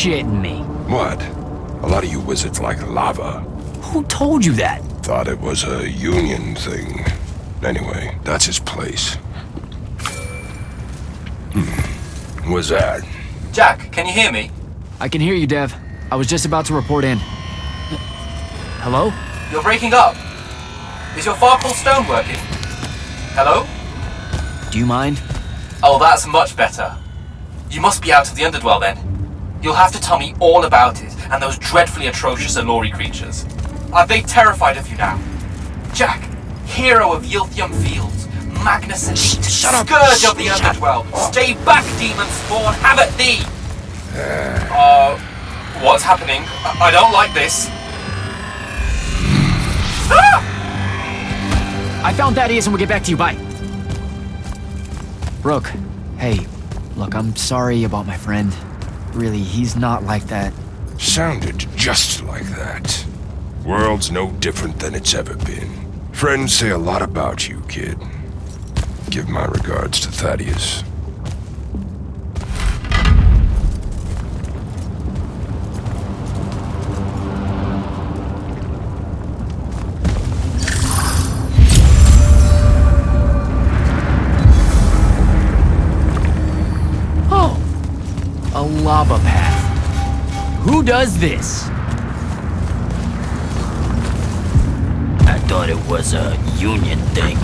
shitting me. What? A lot of you wizards like lava. Who told you that? Thought it was a union thing. Anyway, that's his place. What's that? Jack, can you hear me? I can hear you, Dev. I was just about to report in. Hello? You're breaking up. Is your Farkle stone working? Hello? Do you mind? Oh, that's much better. You must be out of the Underdwell then. You'll have to tell me all about it, and those dreadfully atrocious Allori creatures. Are they terrified of you now? Jack, hero of Yilthium Fields, magnificent, scourge of the Underdwell, stay back, demon spawn, have at thee! What's happening? I don't like this. Ah! I found Thaddeus and we'll get back to you, bye. Brooke, hey, look, I'm sorry about my friend. Really, he's not like that. Sounded just like that. World's no different than it's ever been. Friends say a lot about you, kid. Give my regards to Thaddeus. A lava path. Who does this? I thought it was a union thing.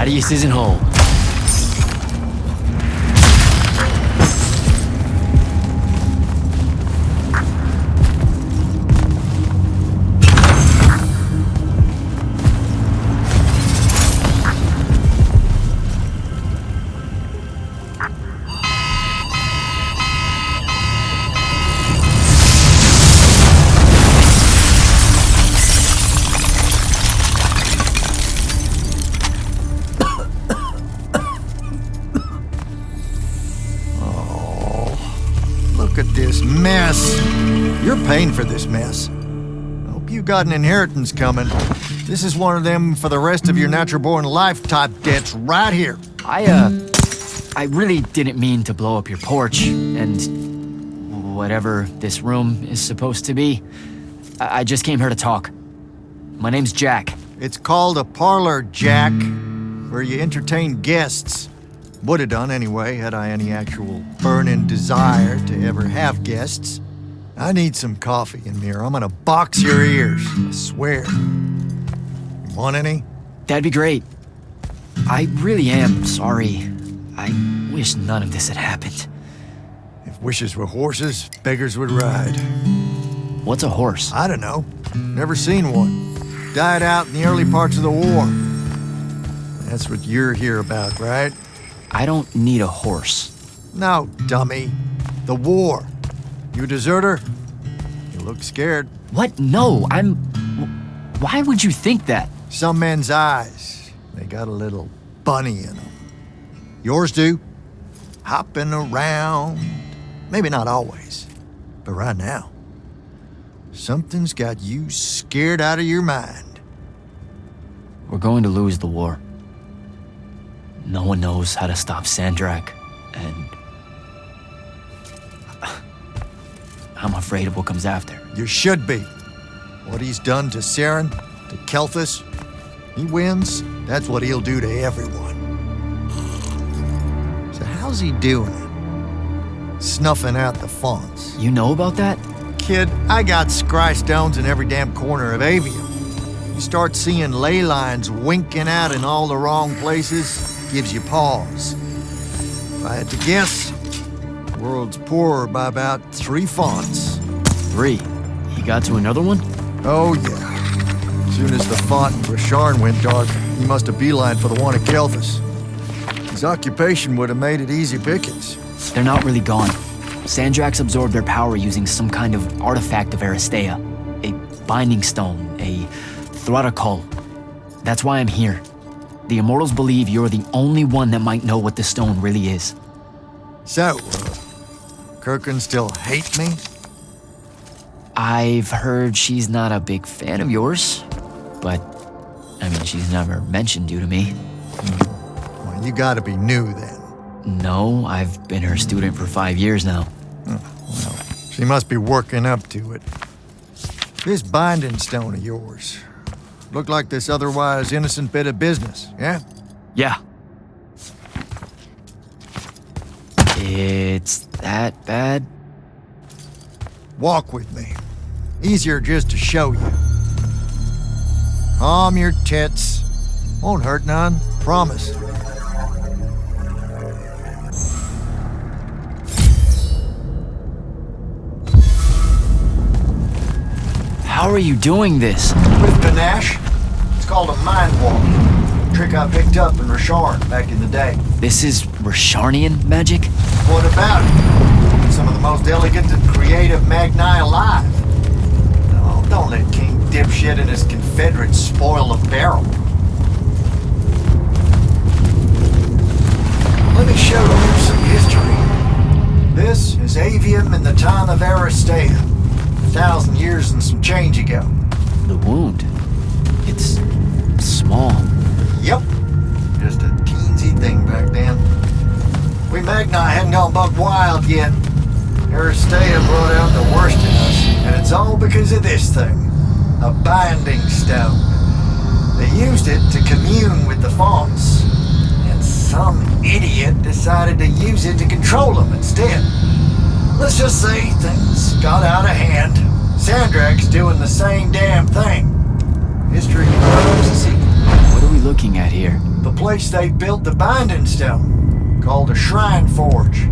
Thaddeus isn't whole. Look at this mess. You're paying for this mess. Hope you got an inheritance coming. This is one of them for the rest of your natural-born life type debts right here. I really didn't mean to blow up your porch, and whatever this room is supposed to be. I just came here to talk. My name's Jack. It's called a parlor, Jack, where you entertain guests. Would have done anyway, had I any actual burning desire to ever have guests. I need some coffee in here. I'm gonna box your ears, I swear. You want any? That'd be great. I really am sorry. I wish none of this had happened. If wishes were horses, beggars would ride. What's a horse? I don't know. Never seen one. Died out in the early parts of the war. That's what you're here about, right? I don't need a horse. No, dummy. The war. You a deserter? You look scared. What? No, I'm... Why would you think that? Some men's eyes, they got a little bunny in them. Yours do. Hopping around. Maybe not always, but right now. Something's got you scared out of your mind. We're going to lose the war. No one knows how to stop Sandrakk, and... I'm afraid of what comes after. You should be. What he's done to Saren, to Kelthus, he wins, that's what he'll do to everyone. So how's he doing it? Snuffing out the fonts. You know about that? Kid, I got scry stones in every damn corner of Aveum. You start seeing ley lines winking out in all the wrong places, gives you pause. If I had to guess, the world's poorer by about 3 fonts. 3. He got to another one? Oh, yeah. As soon as the font in Rasharn went dark, he must have beelined for the one at Kelthus. His occupation would have made it easy pickings. They're not really gone. Sandrakk's absorbed their power using some kind of artifact of Aristea. A binding stone, a thruddakul. That's why I'm here. The Immortals believe you're the only one that might know what the stone really is. So, Kirkan still hate me? I've heard she's not a big fan of yours, but, I mean, she's never mentioned you to me. Well, you gotta be new then. No, I've been her student for 5 years now. Well, she must be working up to it. This binding stone of yours, looked like this otherwise innocent bit of business, yeah? Yeah. It's that bad? Walk with me. Easier just to show you. Calm your tits. Won't hurt none, promise. How are you doing this? With panache. It's called a mind walk. A trick I picked up in Rasharn back in the day. This is Rasharnian magic? What about it? Some of the most elegant and creative Magni alive. Oh, don't let King Dipshit and his Confederates spoil the barrel. Let me show you some history. This is Aveum in the time of Aristea. 1,000 years and some change ago. The wound. It's small. Yep. Just a teensy thing back then. We Magni hadn't gone buck wild yet. Aristea brought out the worst in us, and it's all because of this thing. A binding stone. They used it to commune with the fonts, and some idiot decided to use it to control them instead. Let's just say things got out of hand. Sandrakk's doing the same damn thing. History loves to see. What are we looking looking at here? The place they built the binding stone, called a shrine forge.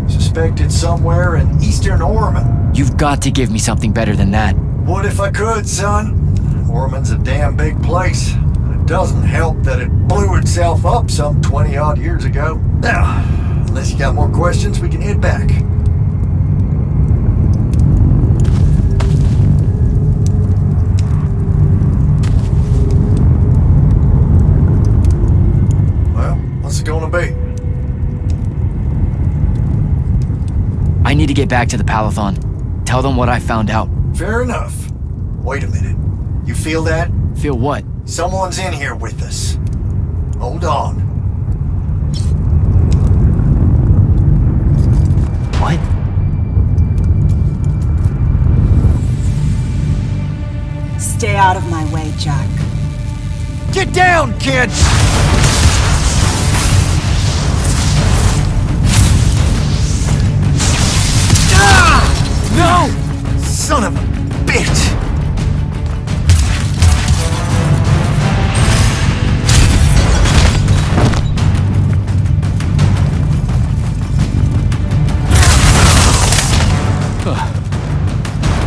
Suspected somewhere in eastern Orman. You've got to give me something better than that. Would if I could, son. Orman's a damn big place. It doesn't help that it blew itself up some 20-odd years ago. Now, unless you got more questions, we can head back. Well, what's it gonna be? I need to get back to the Palathon. Tell them what I found out. Fair enough. Wait a minute. You feel that? Feel what? Someone's in here with us. Hold on. What? Stay out of my way, Jack. Get down, kid! No! Son of a bitch!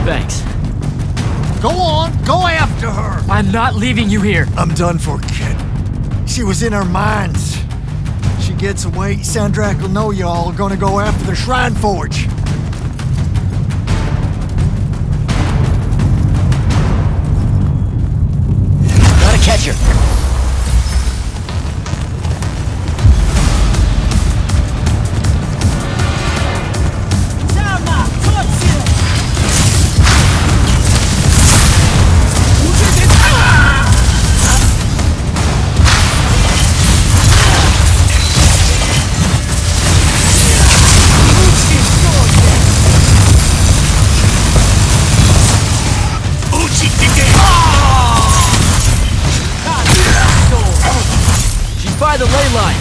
Thanks. Go on, go after her! I'm not leaving you here. I'm done for, kid. She was in our minds. She gets away, Sandrakk will know y'all are gonna go after the Shrine Forge. Gotta catch her. By the ley line.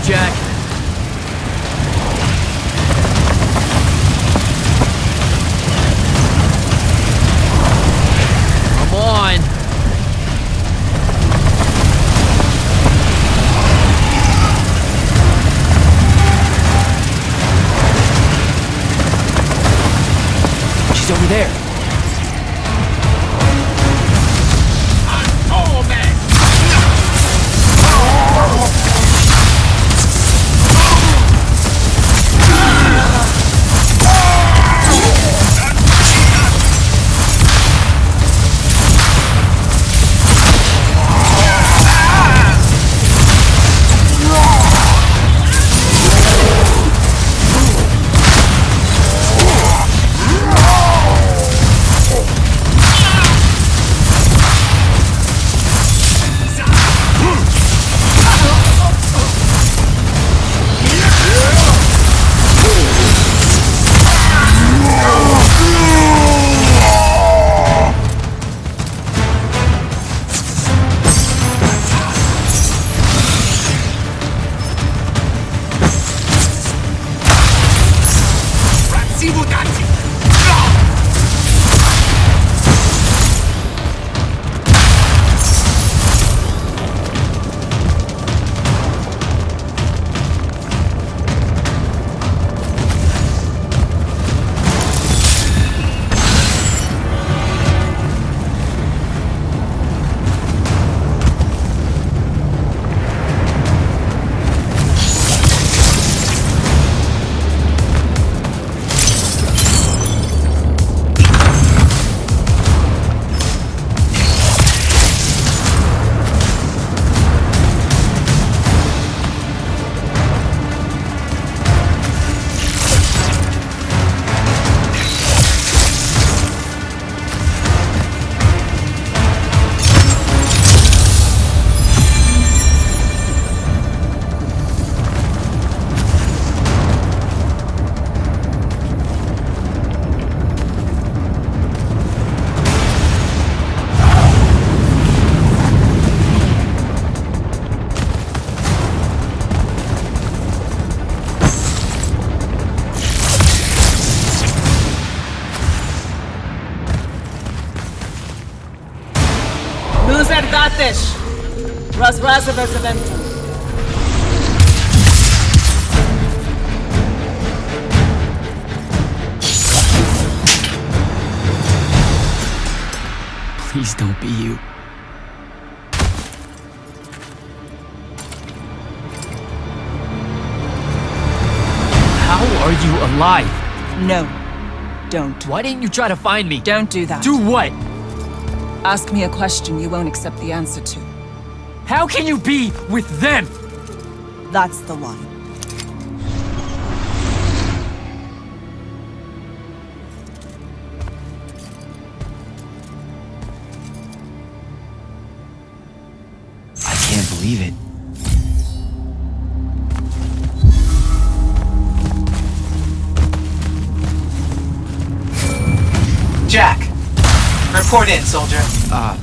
Jack. Come on. She's over there. Thaddeus. Razrazavezaventum. Please don't be you. How are you alive? No, don't. Why didn't you try to find me? Don't do that. Do what? Ask me a question you won't accept the answer to. How can you be with them? That's the line. I can't believe it. Jack! Report in, soldier. I'm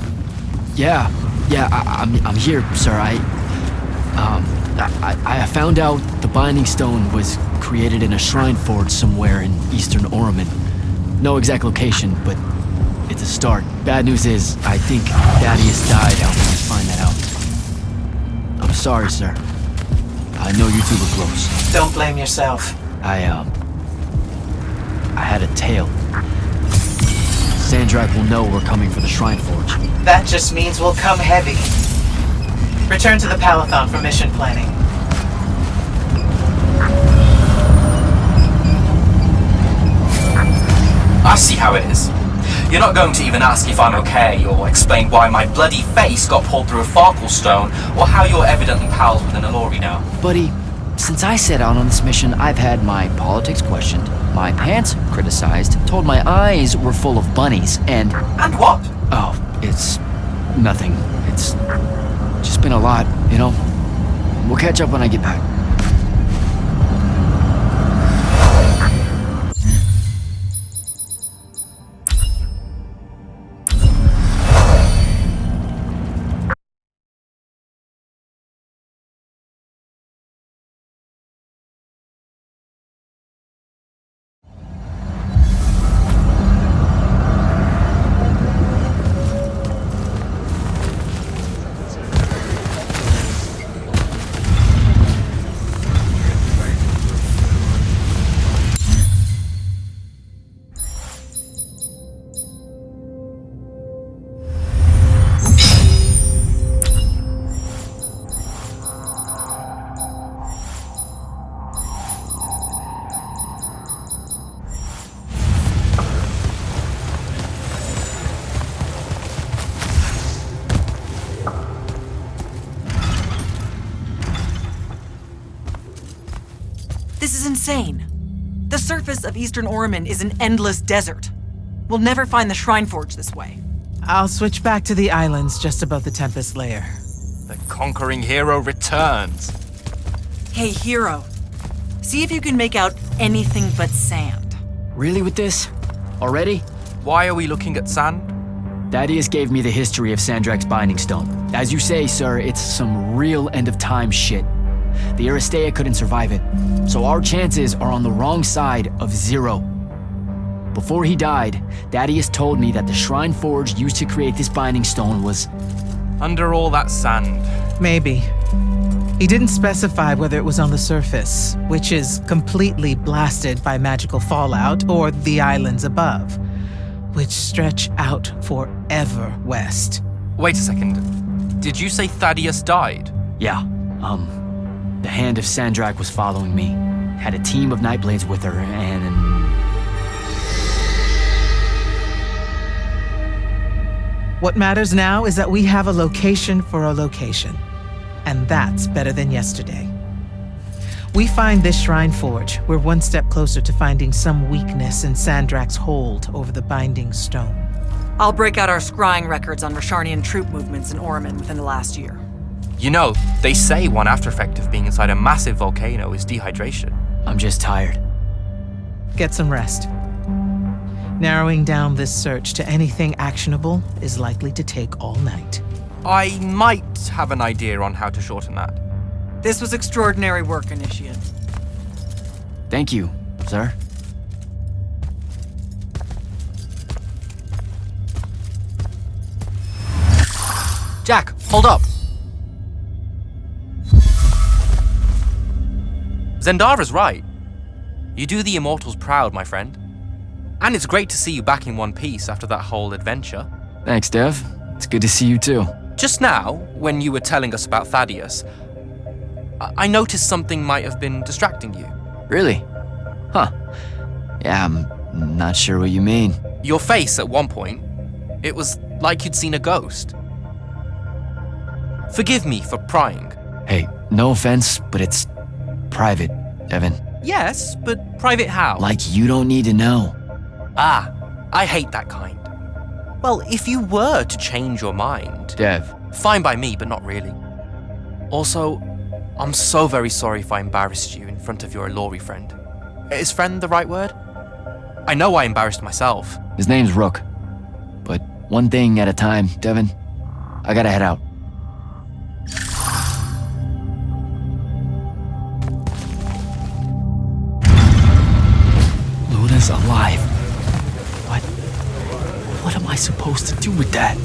here, sir. I found out the Binding Stone was created in a shrine forge somewhere in eastern Orman. No exact location, but it's a start. Bad news is, I think Thaddeus died helping us find that out. I'm sorry, sir. I know you two were close. Don't blame yourself. I had a tale. Sandrakk will know we're coming for the Shrine Forge. That just means we'll come heavy. Return to the Palathon for mission planning. I see how it is. You're not going to even ask if I'm okay, or explain why my bloody face got pulled through a Farkle stone, or how you're evidently pals with an Alori now. Buddy, since I set out on this mission, I've had my politics questioned, my pants criticized, told my eyes were full of bunnies, and... And what? Oh, it's... nothing. It's just been a lot, you know? We'll catch up when I get back. This is insane. The surface of Eastern Orman is an endless desert. We'll never find the Shrine Forge this way. I'll switch back to the islands just above the Tempest layer. The conquering hero returns. Hey, hero. See if you can make out anything but sand. Really with this? Already? Why are we looking at sand? Thaddeus gave me the history of Sandrakk's Binding Stone. As you say, sir, it's some real end-of-time shit. The Aristea couldn't survive it, so our chances are on the wrong side of 0. Before he died, Thaddeus told me that the Shrine Forge used to create this Binding Stone was... Under all that sand. Maybe. He didn't specify whether it was on the surface, which is completely blasted by magical fallout, or the islands above, which stretch out forever west. Wait a second. Did you say Thaddeus died? Yeah, the Hand of Sandrakk was following me. Had a team of Nightblades with her, and... What matters now is that we have a location for a location. And that's better than yesterday. We find this Shrine Forge, we're one step closer to finding some weakness in Sandrakk's hold over the Binding Stone. I'll break out our scrying records on Rasharnian troop movements in Orman within the last year. You know, they say one after effect of being inside a massive volcano is dehydration. I'm just tired. Get some rest. Narrowing down this search to anything actionable is likely to take all night. I might have an idea on how to shorten that. This was extraordinary work, Initiate. Thank you, sir. Jack, hold up. Zendara's right. You do the Immortals proud, my friend. And it's great to see you back in one piece after that whole adventure. Thanks, Dev. It's good to see you too. Just now, when you were telling us about Thaddeus, I noticed something might have been distracting you. Really? Huh. Yeah, I'm not sure what you mean. Your face at one point, it was like you'd seen a ghost. Forgive me for prying. Hey, no offense, but it's private, Evan. Yes, but private how? Like you don't need to know. Ah, I hate that kind. Well, if you were to change your mind... Dev. Fine by me, but not really. Also, I'm so very sorry if I embarrassed you in front of your Ilori friend. Is friend the right word? I know I embarrassed myself. His name's Rook. But one thing at a time, Devin. I gotta head out. Luna's alive. What am I supposed to do with that?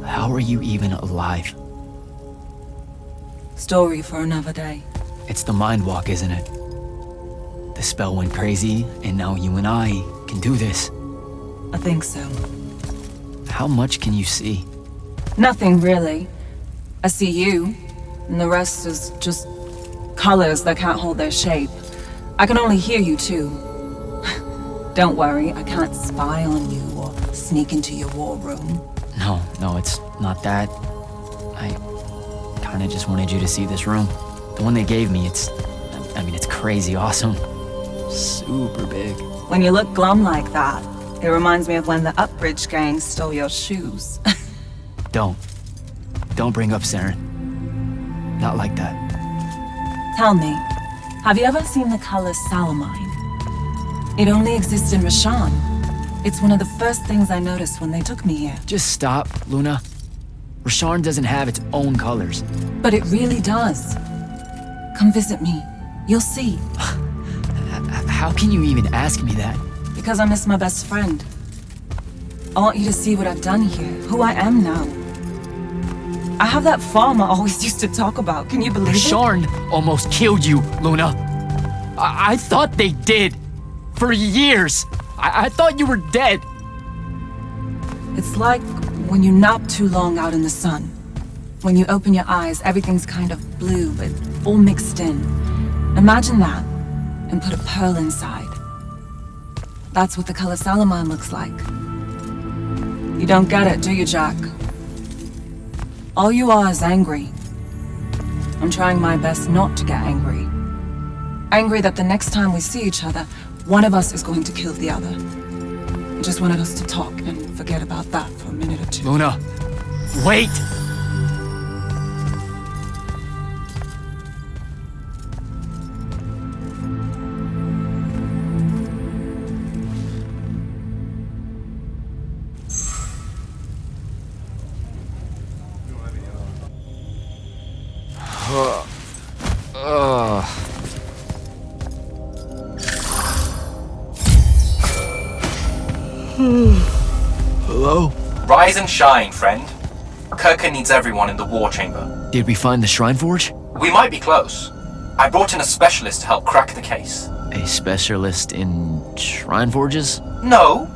How are you even alive? Story for another day. It's the mind walk, isn't it? The spell went crazy, and now you and I can do this. I think so. How much can you see? Nothing really. I see you, and the rest is just colors that can't hold their shape. I can only hear you too. Don't worry, I can't spy on you or sneak into your war room. No, it's not that. I kinda just wanted you to see this room. The one they gave me, it's crazy awesome. Super big. When you look glum like that, it reminds me of when the Upbridge gang stole your shoes. Don't bring up Saren. Not like that. Tell me, have you ever seen the color Salamine? It only exists in Rashan. It's one of the first things I noticed when they took me here. Just stop, Luna. Rasharn doesn't have its own colors. But it really does. Come visit me. You'll see. How can you even ask me that? Because I miss my best friend. I want you to see what I've done here, who I am now. I have that farm I always used to talk about. Can you believe it? Rasharn almost killed you, Luna. I thought they did. For years. I thought you were dead. It's like when you nap too long out in the sun. When you open your eyes, everything's kind of blue, but all mixed in. Imagine that, and put a pearl inside. That's what the color Salamine looks like. You don't get it, do you, Jack? All you are is angry. I'm trying my best not to get angry. Angry that the next time we see each other, one of us is going to kill the other. I just wanted us to talk and forget about that for a minute or two. Luna, wait! Hello? Rise and shine, friend. Kirkan needs everyone in the war chamber. Did we find the Shrine Forge? We might be close. I brought in a specialist to help crack the case. A specialist in Shrine Forges? No.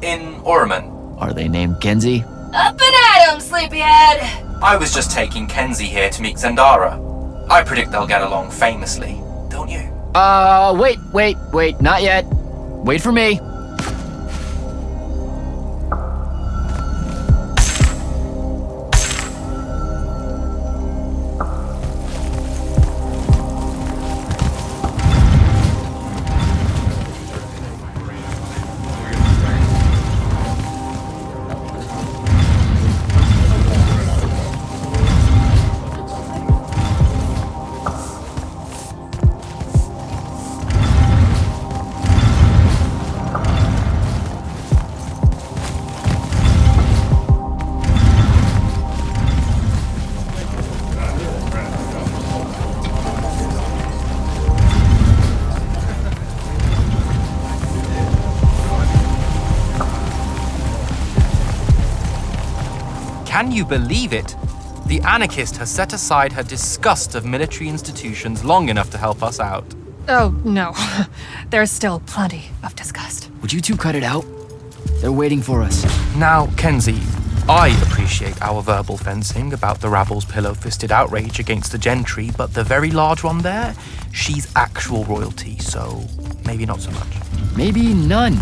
In Orman. Are they named Kenzie? Up and at 'em, sleepyhead! I was just taking Kenzie here to meet Zendara. I predict they'll get along famously, don't you? Wait, not yet. Wait for me. Can you believe it? The anarchist has set aside her disgust of military institutions long enough to help us out. Oh, no. There's still plenty of disgust. Would you two cut it out? They're waiting for us. Now, Kenzie, I appreciate our verbal fencing about the rabble's pillow-fisted outrage against the gentry, but the very large one there, she's actual royalty, so maybe not so much. Maybe none.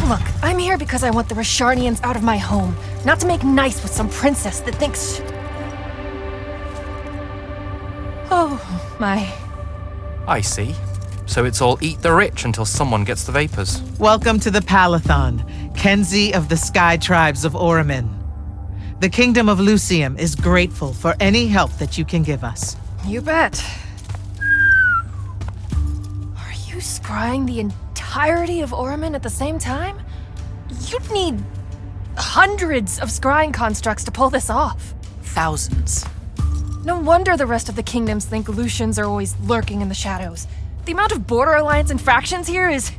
Look, I'm here because I want the Rasharnians out of my home, not to make nice with some princess that thinks... Oh, my. I see. So it's all eat the rich until someone gets the vapors. Welcome to the Palathon, Kenzie of the Sky Tribes of Oramin. The Kingdom of Lucium is grateful for any help that you can give us. You bet. Are you scrying the entirety of Oramin at the same time? You'd need hundreds of scrying constructs to pull this off. Thousands. No wonder the rest of the kingdoms think Lucians are always lurking in the shadows. The amount of border alliance and factions here is...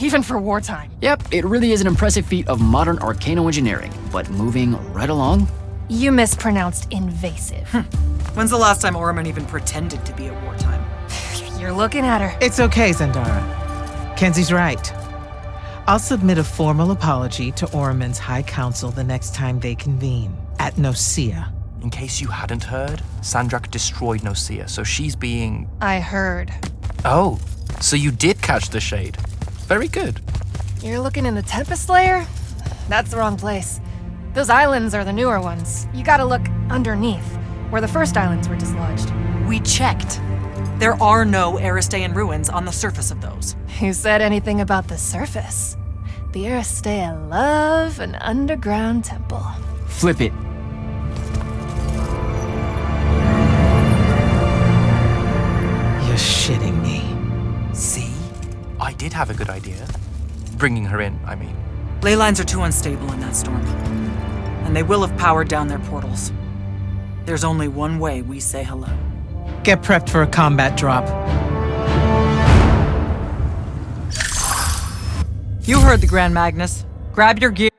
even for wartime. Yep, it really is an impressive feat of modern arcano-engineering, but moving right along? You mispronounced invasive. When's the last time Oramin even pretended to be at wartime? You're looking at her. It's okay, Zendara. Kenzie's right. I'll submit a formal apology to Oramin's High Council the next time they convene, at Nosea. In case you hadn't heard, Sandrakk destroyed Nosea, so she's being... I heard. Oh, so you did catch the shade. Very good. You're looking in the Tempest layer? That's the wrong place. Those islands are the newer ones. You gotta look underneath, where the first islands were dislodged. We checked. There are no Aristean ruins on the surface of those. Who said anything about the surface? The Aristea love an underground temple. Flip it. You're shitting me. See? I did have a good idea. Bringing her in, I mean. Ley lines are too unstable in that storm. And they will have powered down their portals. There's only one way we say hello. Get prepped for a combat drop. You heard the Grand Magnus. Grab your gear.